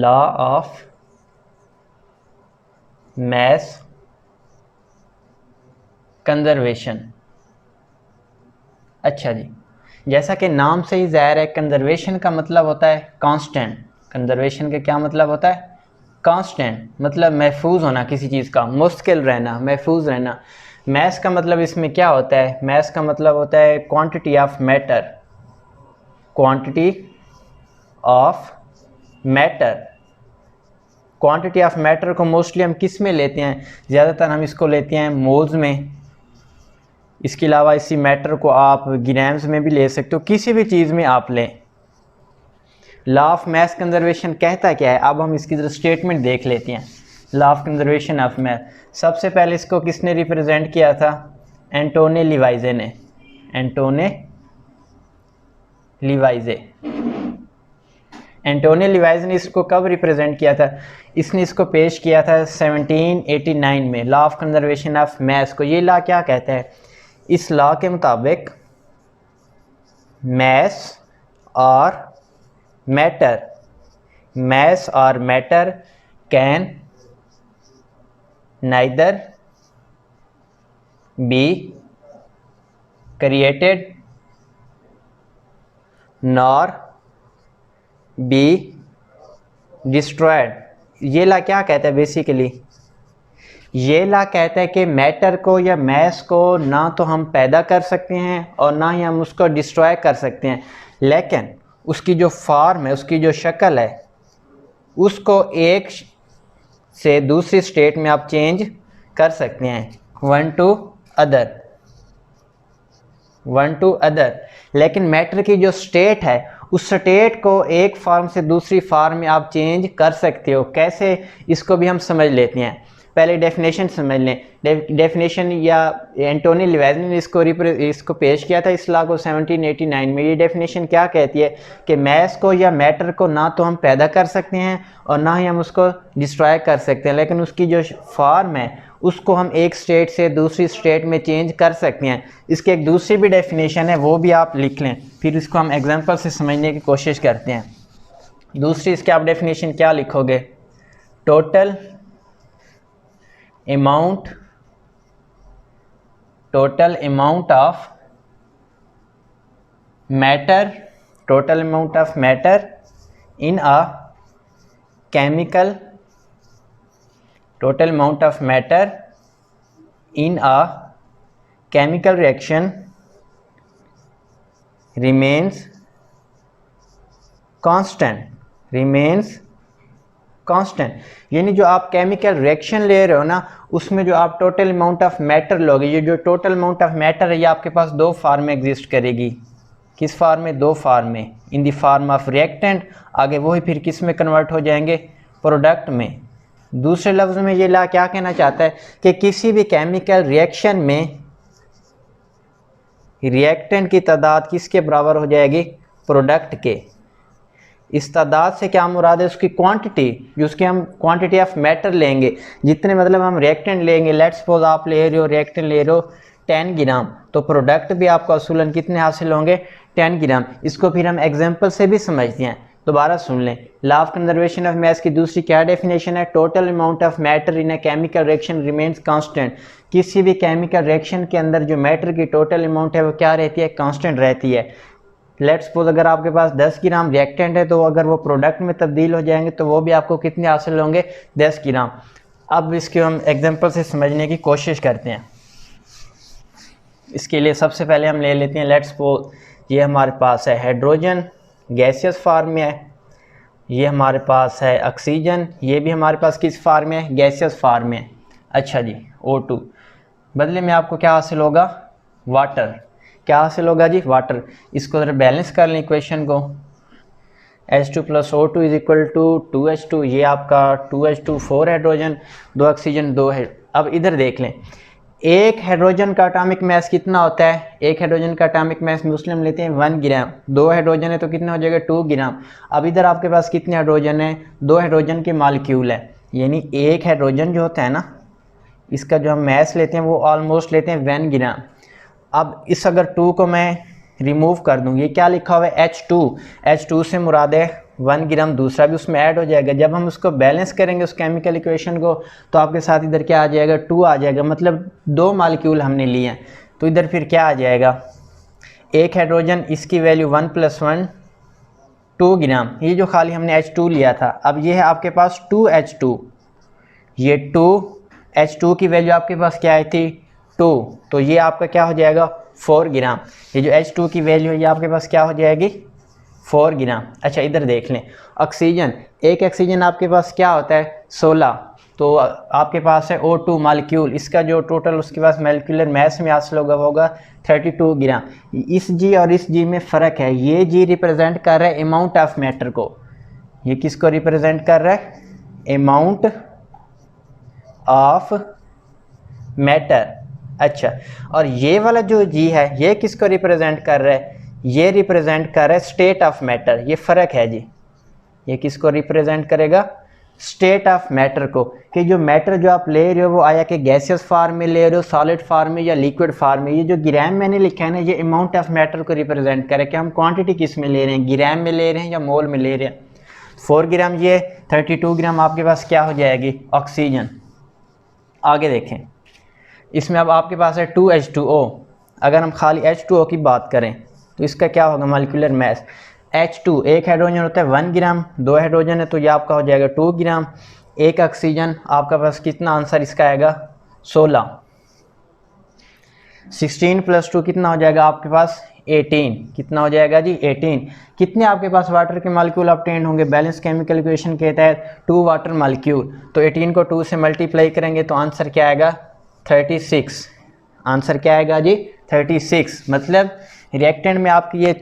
Law of mass conservation. अच्छा जी, जैसा कि नाम से ही ज़ाहिर है, कंजर्वेशन का मतलब होता है कांस्टेंट। कंजर्वेशन का क्या मतलब होता है? कांस्टेंट, मतलब महफूज होना किसी चीज़ का, मुस्तकिल रहना, महफूज रहना। मैथ का मतलब इसमें क्या होता है? मैथ का मतलब होता है quantity of matter, quantity of matter. Quantity of matter को मोस्टली हम किस में लेते हैं? ज़्यादातर हम इसको लेते हैं मोल्स में। इसके अलावा इसी मैटर को आप ग्राम्स में भी ले सकते हो, किसी भी चीज़ में आप लें। लॉ ऑफ मास कंजर्वेशन कहता क्या है? अब हम इसकी जरा स्टेटमेंट देख लेते हैं। Law of conservation of mass, सबसे पहले इसको किसने रिप्रेजेंट किया था? एंटोने लिवाइजे ने। एंटोने लिवाइजे। एंटोने लिवाइजे ने इसको कब रिप्रेजेंट किया था? इसने इसको पेश किया था 1789 में, law of conservation of mass को। ये लॉ क्या कहता है? इस लॉ के मुताबिक मास और matter, mass or matter can neither be created nor be destroyed। ये ला क्या कहता है? बेसिकली ये ला कहता है कि मैटर को या मैस को ना तो हम पैदा कर सकते हैं और ना ही हम उसको डिस्ट्रॉय कर सकते हैं, लेकिन उसकी जो फॉर्म है, उसकी जो शक्ल है, उसको एक से दूसरी स्टेट में आप चेंज कर सकते हैं, one two other, one two other. लेकिन मैटर की जो स्टेट है, उस स्टेट को एक फॉर्म से दूसरी फॉर्म में आप चेंज कर सकते हो। कैसे? इसको भी हम समझ लेते हैं। पहले डेफिनेशन समझ लें। डेफिनेशन या एंटोनी लिवाइजे ने इसको पेश किया था इस लॉ को 1789 में। ये डेफिनेशन क्या कहती है कि मैस को या मैटर को ना तो हम पैदा कर सकते हैं और ना ही हम उसको डिस्ट्रॉय कर सकते हैं, लेकिन उसकी जो फॉर्म है उसको हम एक स्टेट से दूसरी स्टेट में चेंज कर सकते हैं। इसकी एक दूसरी भी डेफिनेशन है, वो भी आप लिख लें, फिर इसको हम एग्जांपल से समझने की कोशिश करते हैं। दूसरी इसकी आप डेफिनेशन क्या लिखोगे? Total amount of matter, total amount of matter in a chemical, total amount of matter in a chemical reaction remains constant, यानी जो आप केमिकल रिएक्शन ले रहे हो ना, उसमें जो आप टोटल अमाउंट ऑफ मैटर लोगे, ये जो टोटल अमाउंट ऑफ मैटर है, ये आपके पास दो फॉर्म में एग्जिस्ट करेगी। किस फॉर्म में? दो फॉर्म में। In the form of reactant, आगे वही फिर किस में कन्वर्ट हो जाएंगे? प्रोडक्ट में। दूसरे लफ्ज़ में ये ला क्या कहना चाहता है कि किसी भी केमिकल रिएक्शन में रिएक्टेंट की तादाद किसके बराबर हो जाएगी? प्रोडक्ट के। इस तादाद से क्या मुराद है? उसकी क्वांटिटी, जो उसकी हम क्वांटिटी ऑफ मैटर लेंगे, जितने मतलब हम रिएक्टेंट लेंगे। लेट्स सपोज आप ले रहे हो रिएक्टेंट ले रहे हो 10 ग्राम, तो प्रोडक्ट भी आपको असूलन कितने हासिल होंगे? 10 ग्राम। इसको फिर हम एग्जाम्पल से भी समझते हैं। दोबारा सुन लें। Law of conservation of mass की दूसरी क्या डेफिनेशन है? Total amount of matter in a chemical reaction remains constant. किसी भी केमिकल रिएक्शन के अंदर जो मैटर की टोटल अमाउंट है वो क्या रहती है? कांस्टेंट रहती है। लेट्स सपोज अगर आपके पास 10 ग्राम रिएक्टेंट है, तो अगर वो प्रोडक्ट में तब्दील हो जाएंगे तो वो भी आपको कितने हासिल होंगे? 10 ग्राम। अब इसके हम एग्जाम्पल से समझने की कोशिश करते हैं। इसके लिए सबसे पहले हम ले लेते हैं, लेट्स सपोज ये हमारे पास है हाइड्रोजन, गैसियस फार्म में है। ये हमारे पास है ऑक्सीजन, ये भी हमारे पास किस फार्म में है? गैसियस फार्म में। अच्छा जी, O2। बदले में आपको क्या हासिल होगा? वाटर। क्या हासिल होगा जी? वाटर। इसको ज़रा बैलेंस कर लें इक्वेशन को। H2 + O2 = 2H2। ये आपका 2H2 4 हाइड्रोजन, 2 ऑक्सीजन, 2 है। अब इधर देख लें, एक हाइड्रोजन का एटॉमिक मास कितना होता है? एक हाइड्रोजन का एटॉमिक मास मुस्लिम लेते हैं 1 ग्राम। 2 हाइड्रोजन है तो कितना हो जाएगा? 2 ग्राम। अब इधर आपके पास कितने हाइड्रोजन है? 2 हाइड्रोजन के मॉलिक्यूल है, यानी एक हाइड्रोजन जो होता है ना, इसका जो हम मास लेते हैं वो ऑलमोस्ट लेते हैं 1 ग्राम। अब इस अगर 2 को मैं रिमूव कर दूँ, ये क्या लिखा हुआ है? H2। H2 से मुराद है 1 ग्राम दूसरा भी उसमें ऐड हो जाएगा। जब हम उसको बैलेंस करेंगे उस केमिकल इक्वेशन को, तो आपके साथ इधर क्या आ जाएगा, 2 आ जाएगा, मतलब 2 मालिक्यूल हमने लिए हैं। तो इधर फिर क्या आ जाएगा, एक हाइड्रोजन, इसकी वैल्यू 1 + 1 2 ग्राम, ये जो खाली हमने H2 लिया था। अब ये है आपके पास 2H2, ये 2H2 की वैल्यू आपके पास क्या आई थी 2, तो ये आपका क्या हो जाएगा 4 ग्राम। ये जो H2 की वैल्यू है ये आपके पास क्या हो जाएगी 4 ग्राम। अच्छा इधर देख लें, ऑक्सीजन, एक ऑक्सीजन आपके पास क्या होता है 16, तो आपके पास है O2 मालिक्यूल, इसका जो टोटल उसके पास मॉलिक्यूलर मास में हासिल होगा 32 ग्राम। इस जी और इस जी में फ़र्क है, ये जी रिप्रेजेंट कर रहा है अमाउंट ऑफ मैटर को, ये किसको रिप्रेजेंट कर रहा है अमाउंट ऑफ मैटर। अच्छा, और ये वाला जो जी है ये किसको रिप्रेजेंट कर रहा है, ये रिप्रेजेंट कर रहा है स्टेट ऑफ मैटर। ये फ़र्क है जी, ये किसको रिप्रेजेंट करेगा स्टेट ऑफ मैटर को, कि जो मैटर जो आप ले रहे हो वो आया कि गैसियस फार्म में ले रहे हो, सॉलिड फार्म में या लिक्विड फार्म में। ये जो ग्राम मैंने लिखा है ना, ये अमाउंट ऑफ मैटर को रिप्रेजेंट करे कि हम क्वांटिटी किस में ले रहे हैं, ग्राम में ले रहे हैं या मोल में ले रहे हैं। 4 ग्राम ये 32 ग्राम आपके पास क्या हो जाएगी ऑक्सीजन। आगे देखें, इसमें अब आपके पास है 2H2O। अगर हम खाली H2O की बात करें तो इसका क्या होगा मॉलिक्यूलर मास, H2 एक हाइड्रोजन होता है 1 ग्राम, 2 हाइड्रोजन है तो ये आपका हो जाएगा 2 ग्राम, एक ऑक्सीजन, आपका पास कितना आंसर इसका आएगा 16। 16 + 2 कितना हो जाएगा आपके पास 18, कितना हो जाएगा जी 18। कितने आपके पास वाटर के मॉलिक्यूल ऑब्टेन होंगे बैलेंस केमिकल इक्वेशन के तहत 2 वाटर मॉलिक्यूल, तो 18 को 2 से मल्टीप्लाई करेंगे तो आंसर क्या आएगा 36। आंसर क्या आएगा जी 36, मतलब रिएक्टेंट में आपकी ये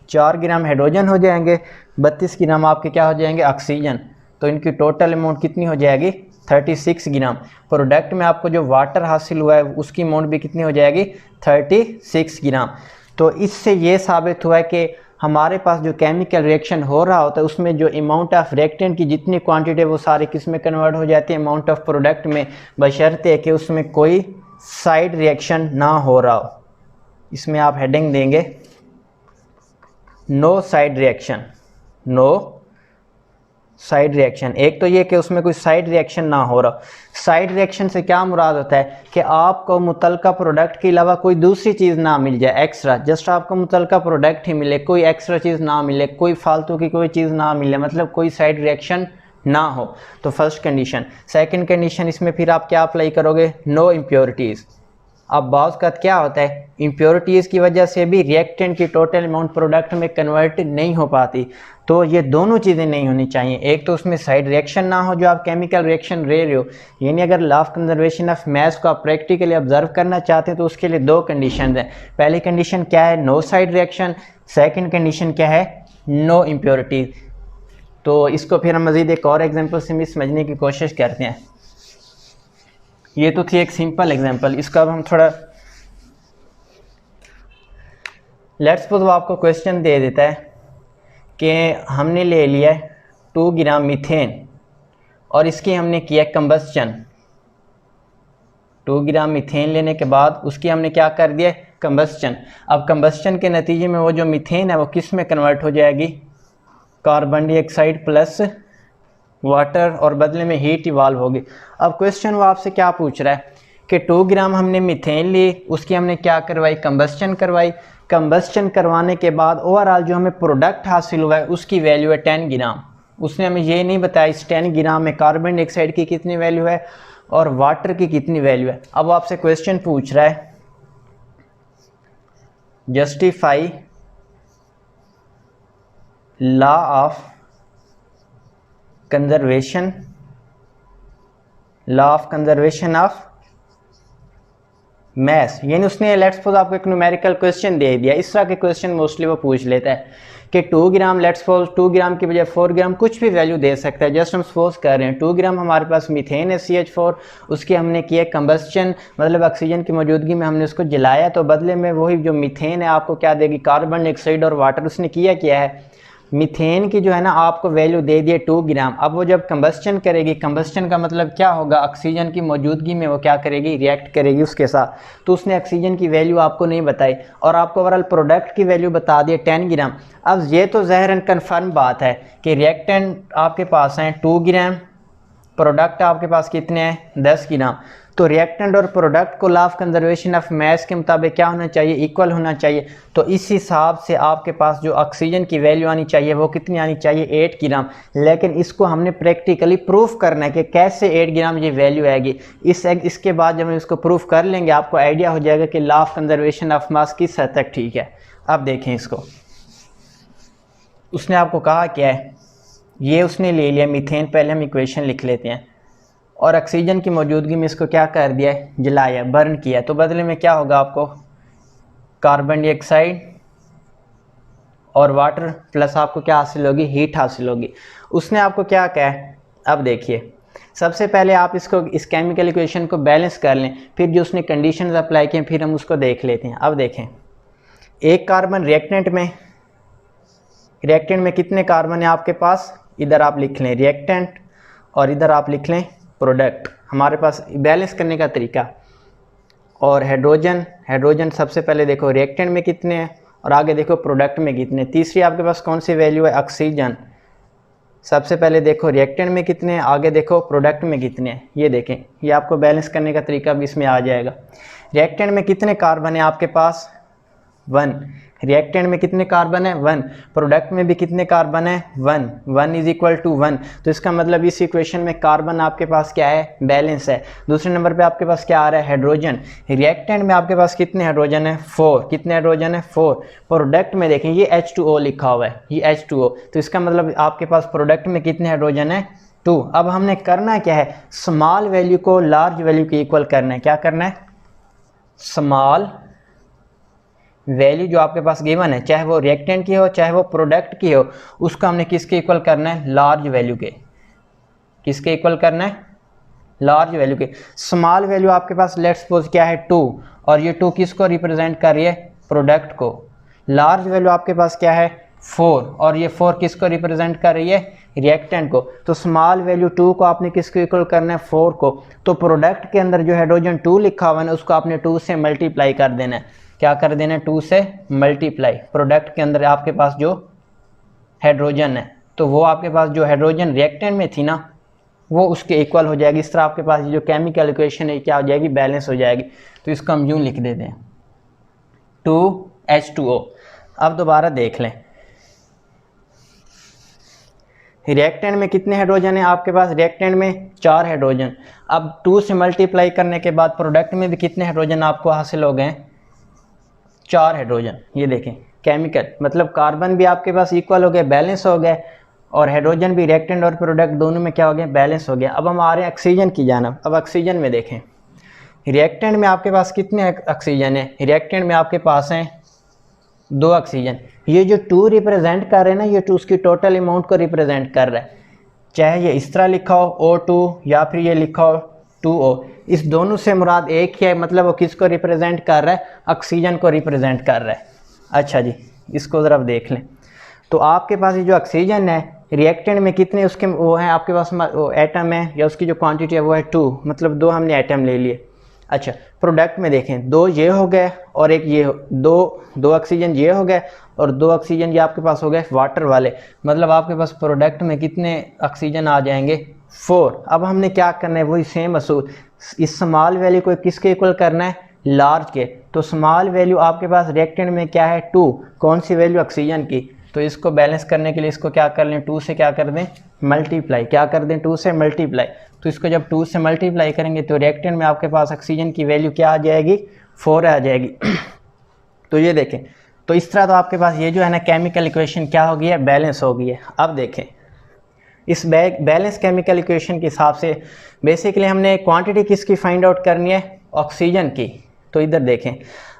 4 ग्राम हाइड्रोजन हो जाएंगे, 32 ग्राम आपके क्या हो जाएंगे ऑक्सीजन, तो इनकी टोटल अमाउंट कितनी हो जाएगी 36 ग्राम। प्रोडक्ट में आपको जो वाटर हासिल हुआ है उसकी अमाउंट भी कितनी हो जाएगी 36 ग्राम। तो इससे ये साबित हुआ है कि हमारे पास जो केमिकल रिएक्शन हो रहा होता है उसमें जो अमाउंट ऑफ रिएक्टेंट की जितनी क्वांटिटी है वो सारी किस में कन्वर्ट हो जाती है अमाउंट ऑफ प्रोडक्ट में, बशर्ते कि उसमें कोई साइड रिएक्शन ना हो रहा हो। इसमें आप हेडिंग देंगे no side reaction, no side reaction. एक तो ये कि उसमें कोई साइड रिएक्शन ना हो रहा। साइड रिएक्शन से क्या मुराद होता है कि आपको मुतलका प्रोडक्ट के अलावा कोई दूसरी चीज़ ना मिल जाए एक्स्ट्रा, जस्ट आपको मुतलका प्रोडक्ट ही मिले, कोई एक्स्ट्रा चीज़ ना मिले, कोई फालतू की कोई चीज़ ना मिले, मतलब कोई साइड रिएक्शन ना हो। तो फर्स्ट कंडीशन। सेकंड कंडीशन, इसमें फिर आप क्या अप्लाई करोगे नो इम्प्योरिटीज़। अब बाज़ का क्या होता है इम्प्योरिटीज़ की वजह से भी रिएक्टेंट की टोटल अमाउंट प्रोडक्ट में कन्वर्ट नहीं हो पाती, तो ये दोनों चीज़ें नहीं होनी चाहिए। एक तो उसमें साइड रिएक्शन ना हो जो आप केमिकल रिएक्शन ले रहे हो, यानी अगर law of conservation of mass को आप प्रैक्टिकली ऑब्जर्व करना चाहते हैं तो उसके लिए 2 कंडीशन हैं। पहली कंडीशन क्या है no side reaction, second condition क्या है नो इम्प्योरिटीज़। तो इसको फिर हम मज़ीद एक और एग्जाम्पल से भी समझने की कोशिश करते हैं। ये तो थी एक सिंपल एग्जांपल, इसका अब हम थोड़ा लेट्स सपोज वो आपको क्वेश्चन दे देता है कि हमने ले लिया 2 ग्राम मीथेन और इसकी हमने किया कंबस्चन। 2 ग्राम मीथेन लेने के बाद उसकी हमने क्या कर दिया कंबस्चन। अब कंबस्चन के नतीजे में वो जो मीथेन है वो किस में कन्वर्ट हो जाएगी कार्बन डाइऑक्साइड प्लस वाटर, और बदले में हीट इवाल्व होगी। अब क्वेश्चन वो आपसे क्या पूछ रहा है कि 2 ग्राम हमने मीथेन ली, उसकी हमने क्या करवाई कंबस्चन करवाई। कंबस्चन करवाने के बाद ओवरऑल जो हमें प्रोडक्ट हासिल हुआ है उसकी वैल्यू है 10 ग्राम। उसने हमें ये नहीं बताया इस 10 ग्राम में कार्बन डाइऑक्साइड की कितनी वैल्यू है और वाटर की कितनी वैल्यू है। अब आपसे क्वेश्चन पूछ रहा है justify law of conservation, law of conservation of mass, यानी उसने लेट्स सपोज आपको एक न्यूमेरिकल क्वेश्चन दे दिया। इस तरह के क्वेश्चन मोस्टली वो पूछ लेता है कि 2 ग्राम लेट्स सपोज 2 ग्राम की बजाय 4 ग्राम कुछ भी वैल्यू दे सकता है। जस्ट हम सपोज कर रहे हैं 2 ग्राम हमारे पास मीथेन है CH4, उसकी हमने किया कंबस्चन, मतलब ऑक्सीजन की मौजूदगी में हमने उसको जलाया, तो बदले में वही जो मीथेन है आपको क्या देगी कार्बन डाइऑक्साइड और वाटर। उसने किया क्या है मीथेन की जो है ना आपको वैल्यू दे दिए 2 ग्राम। अब वो जब कंबस्टन करेगी, कंबस्टन का मतलब क्या होगा, ऑक्सीजन की मौजूदगी में वो क्या करेगी, रिएक्ट करेगी उसके साथ। तो उसने ऑक्सीजन की वैल्यू आपको नहीं बताई और आपको ओवरऑल प्रोडक्ट की वैल्यू बता दिए 10 ग्राम। अब ये तो ज़ाहिरन कन्फर्म बात है कि रिएक्टेंट आपके पास हैं 2 ग्राम, प्रोडक्ट आपके पास कितने हैं 10 ग्राम। तो रिएक्टेंट और प्रोडक्ट को law of conservation of mass के मुताबिक क्या होना चाहिए, इक्वल होना चाहिए। तो इस हिसाब से आपके पास जो ऑक्सीजन की वैल्यू आनी चाहिए वो कितनी आनी चाहिए, 8 ग्राम। लेकिन इसको हमने प्रैक्टिकली प्रूफ करना है कि कैसे 8 ग्राम ये वैल्यू आएगी। इसके बाद जब हम इसको प्रूफ कर लेंगे आपको आइडिया हो जाएगा कि law of conservation of mass किस हद तक ठीक है। अब देखें इसको, उसने आपको कहा क्या है, ये उसने ले लिया मीथेन, पहले हम इक्वेशन लिख लेते हैं, और ऑक्सीजन की मौजूदगी में इसको क्या कर दिया है, जलाया, बर्न किया। तो बदले में क्या होगा, आपको कार्बन डाइऑक्साइड और वाटर प्लस आपको क्या हासिल होगी, हीट हासिल होगी। उसने आपको क्या कहा है, अब देखिए सबसे पहले आप इसको इस केमिकल इक्वेशन को बैलेंस कर लें, फिर जो उसने कंडीशंस अप्लाई किए फिर हम उसको देख लेते हैं। अब देखें, एक कार्बन रिएक्टेंट में कितने कार्बन है आपके पास, इधर आप लिख लें रिएक्टेंट और इधर आप लिख लें प्रोडक्ट, हमारे पास बैलेंस करने का तरीका। और हाइड्रोजन सबसे पहले देखो रिएक्टेंट में कितने हैं और आगे देखो प्रोडक्ट में कितने। तीसरी आपके पास कौन सी वैल्यू है, ऑक्सीजन। सबसे पहले देखो रिएक्टेंट में कितने हैं, आगे देखो प्रोडक्ट में कितने हैं। ये देखें, ये आपको बैलेंस करने का तरीका भी इसमें आ जाएगा। रिएक्टेंट में कितने कार्बन है आपके पास, 1। रिएक्टेंट में कितने कार्बन है, 1। प्रोडक्ट में भी कितने कार्बन है, 1। 1 इज इक्वल टू 1। तो इसका मतलब इस इक्वेशन में कार्बन आपके पास क्या है, बैलेंस है। दूसरे नंबर पे आपके पास क्या आ रहा है, हाइड्रोजन। रिएक्टेंट में आपके पास कितने हाइड्रोजन है, 4। कितने हाइड्रोजन है, 4। प्रोडक्ट में देखें ये H2O लिखा हुआ है, ये H2O। तो इसका मतलब आपके पास प्रोडक्ट में कितने हाइड्रोजन है, 2। अब हमने करना क्या है, स्मॉल वैल्यू को लार्ज वैल्यू के इक्वल करना है। क्या करना है, स्मॉल वैल्यू जो आपके पास गिवन है, चाहे वो रिएक्टेंट की हो चाहे वो प्रोडक्ट की हो, उसको हमने किसके इक्वल करना है, लार्ज वैल्यू के। किसके इक्वल करना है, लार्ज वैल्यू के। स्मॉल वैल्यू आपके पास लेट्स सपोज क्या है, 2, और ये 2 किसको रिप्रेजेंट कर रही है, प्रोडक्ट को। लार्ज वैल्यू आपके पास क्या है, 4, और ये 4 किसको रिप्रेजेंट कर रही है, रिएक्टेंट को। तो स्मॉल वैल्यू 2 को आपने किसको इक्वल करना है, 4 को। तो प्रोडक्ट के अंदर जो हाइड्रोजन 2 लिखा हुआ है ना, उसको आपने 2 से मल्टीप्लाई कर देना है। क्या कर देना है, 2 से मल्टीप्लाई। प्रोडक्ट के अंदर आपके पास जो हाइड्रोजन है, तो वो आपके पास जो हाइड्रोजन रिएक्टेंट में थी ना, वो उसके इक्वल हो जाएगी। इस तरह आपके पास जो केमिकल इक्वेशन है क्या हो जाएगी, बैलेंस हो जाएगी। तो इसको हम यूँ लिख देते हैं, 2H2O। अब दोबारा देख लें, रिएक्टेंट में कितने हाइड्रोजन है आपके पास, रिएक्टेंट में 4 हाइड्रोजन। अब 2 से मल्टीप्लाई करने के बाद प्रोडक्ट में भी कितने हाइड्रोजन आपको हासिल हो गए, 4 हाइड्रोजन। ये देखें केमिकल मतलब कार्बन भी आपके पास इक्वल हो गए, बैलेंस हो गए, और हाइड्रोजन भी रिएक्टेंट और प्रोडक्ट दोनों में क्या हो गया, बैलेंस हो गया। अब हम आ रहे हैं ऑक्सीजन की जानिब। अब ऑक्सीजन में देखें, रिएक्टेंट में आपके पास कितने ऑक्सीजन है, रिएक्टेंट में आपके पास हैं 2 ऑक्सीजन। ये जो 2 रिप्रेजेंट कर रहे हैं ना, ये 2 उसकी टोटल अमाउंट को रिप्रेजेंट कर रहा है। चाहे ये इस तरह लिखा हो O2 या फिर ये लिखा हो 2O, इस दोनों से मुराद एक ही है, मतलब वो किसको रिप्रेजेंट कर रहा है, ऑक्सीजन को रिप्रेजेंट कर रहा है। अच्छा जी, इसको ज़रा देख लें। तो आपके पास ये जो ऑक्सीजन है रिएक्टेंट में कितने उसके वो हैं आपके पास, वो एटम है या उसकी जो क्वांटिटी है वो है 2, मतलब 2 हमने एटम ले लिए। अच्छा, प्रोडक्ट में देखें 2 ये हो गए और एक ये, दो ऑक्सीजन ये हो गए और 2 ऑक्सीजन ये आपके पास हो गए वाटर वाले। मतलब आपके पास प्रोडक्ट में कितने ऑक्सीजन आ जाएंगे, 4। अब हमने क्या करना है, वही सेम असूल, इस स्मॉल वैल्यू को किसके इक्वल करना है, लार्ज के। तो स्मॉल वैल्यू आपके पास रिएक्टेंट में क्या है, 2। कौन सी वैल्यू, ऑक्सीजन की। तो इसको बैलेंस करने के लिए इसको क्या कर लें, 2 से क्या कर दें, मल्टीप्लाई। क्या कर दें, 2 से मल्टीप्लाई। तो इसको जब 2 से मल्टीप्लाई करेंगे तो रिएक्टेंट में आपके पास ऑक्सीजन की वैल्यू क्या आ जाएगी, 4 आ जाएगी। तो ये देखें, तो इस तरह तो आपके पास ये जो है ना केमिकल इक्वेशन क्या हो गई है, बैलेंस हो गई है। अब देखें इस बैलेंस केमिकल इक्वेशन के हिसाब से बेसिकली हमने क्वांटिटी किसकी फाइंड आउट करनी है, ऑक्सीजन की। तो इधर देखें,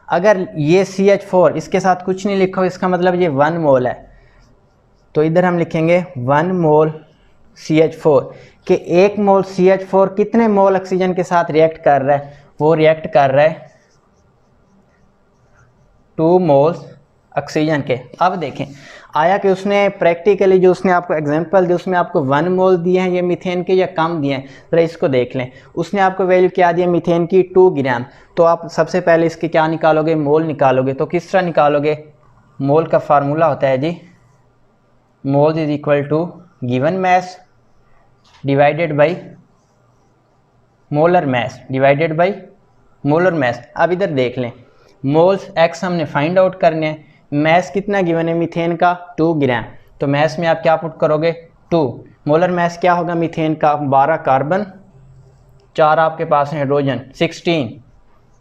अगर ये CH4 इसके साथ कुछ नहीं लिखा हो, इसका मतलब ये 1 मोल है। तो इधर हम लिखेंगे 1 मोल CH4 कि 1 मोल CH4 कितने मोल ऑक्सीजन के साथ रिएक्ट कर रहा है, वो रिएक्ट कर रहा है 2 मोल्स ऑक्सीजन के। अब देखें, आया कि उसने प्रैक्टिकली जो उसने आपको एग्जांपल दिया उसमें आपको 1 मोल दिए हैं ये मीथेन के या कम दिए हैं, ज़रा इसको देख लें। उसने आपको वैल्यू क्या दिया मीथेन की 2 ग्राम, तो आप सबसे पहले इसके क्या निकालोगे, मोल निकालोगे। तो किस तरह निकालोगे, मोल का फार्मूला होता है जी mole is equal to given mass divided by molar mass divided by molar mass. अब इधर देख लें, मोल्स एक्स हमने फाइंड आउट करने हैं, मैस कितना गिवन है मीथेन का 2 ग्राम, तो मैस में आप क्या पुट करोगे 2। मोलर मैस क्या होगा मीथेन का 12 कार्बन 4 आपके पास है हाइड्रोजन 16,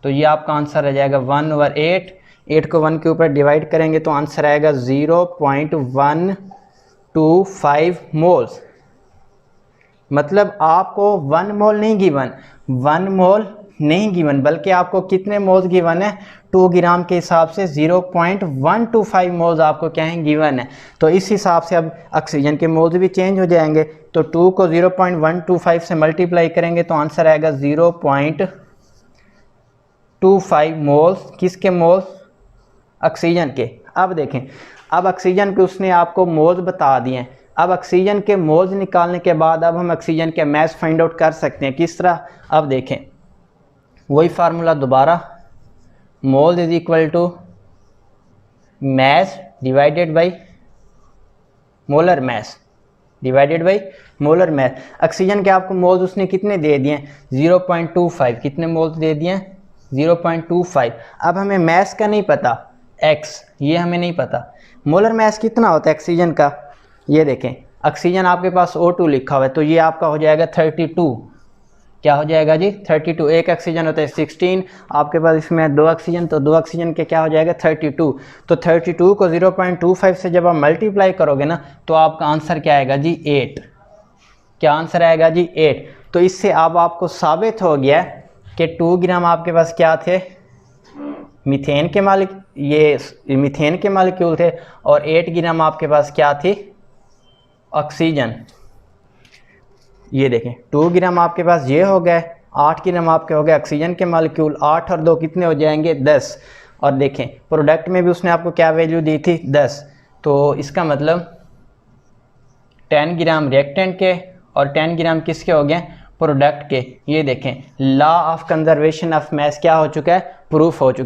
तो ये आपका आंसर आ जाएगा 1/8। 8 को 1 के ऊपर डिवाइड करेंगे तो आंसर आएगा 0.125 मोल्स। मतलब आपको 1 मोल नहीं गिवन, 1 मोल नहीं गिवन, बल्कि आपको कितने मोल्स गिवन है 2 ग्राम के हिसाब से 0.125 मोल्स आपको क्या है गिवन है। तो इस हिसाब से अब ऑक्सीजन के मोल्स भी चेंज हो जाएंगे, तो 2 को 0.125 से मल्टीप्लाई करेंगे तो आंसर आएगा 0.25 मोल्स। किसके मोल्स, ऑक्सीजन के। अब देखें, अब ऑक्सीजन के उसने आपको मोल्स बता दिए हैं। अब ऑक्सीजन के मोल्स निकालने के बाद अब हम ऑक्सीजन के मैस फाइंड आउट कर सकते हैं। किस तरह, अब देखें वही फार्मूला दोबारा, mole is equal to mass divided by molar mass divided by molar mass. Oxygen के आपको मोल्स उसने कितने दे दिए, 0.25, कितने मोल्स दे दिए 0.25। अब हमें मैस का नहीं पता, एक्स ये हमें नहीं पता। मोलर मैस कितना होता है ऑक्सीजन का, ये देखें ऑक्सीजन आपके पास O2 लिखा हुआ है, तो ये आपका हो जाएगा 32। क्या हो जाएगा जी 32। एक ऑक्सीजन होता है 16, आपके पास इसमें 2 ऑक्सीजन, तो 2 ऑक्सीजन के क्या हो जाएगा 32। तो 32 को 0.25 से जब आप मल्टीप्लाई करोगे ना तो आपका आंसर क्या आएगा जी 8। क्या आंसर आएगा जी 8। तो इससे अब आपको साबित हो गया कि 2 ग्राम आपके पास क्या थे, मीथेन के ये मीथेन के मॉलिक्यूल थे, और 8 ग्राम आपके पास क्या थी, ऑक्सीजन। ये देखें 2 ग्राम आपके पास ये हो गए, 8 ग्राम आपके हो गए ऑक्सीजन के मॉलिक्यूल, 8 और 2 कितने हो जाएंगे 10। और देखें प्रोडक्ट में भी उसने आपको क्या वैल्यू दी थी 10, तो इसका मतलब 10 ग्राम रिएक्टेंट के और 10 ग्राम किसके हो गए, प्रोडक्ट के। ये देखें law of conservation of mass क्या हो चुका है, प्रूफ हो चुका है।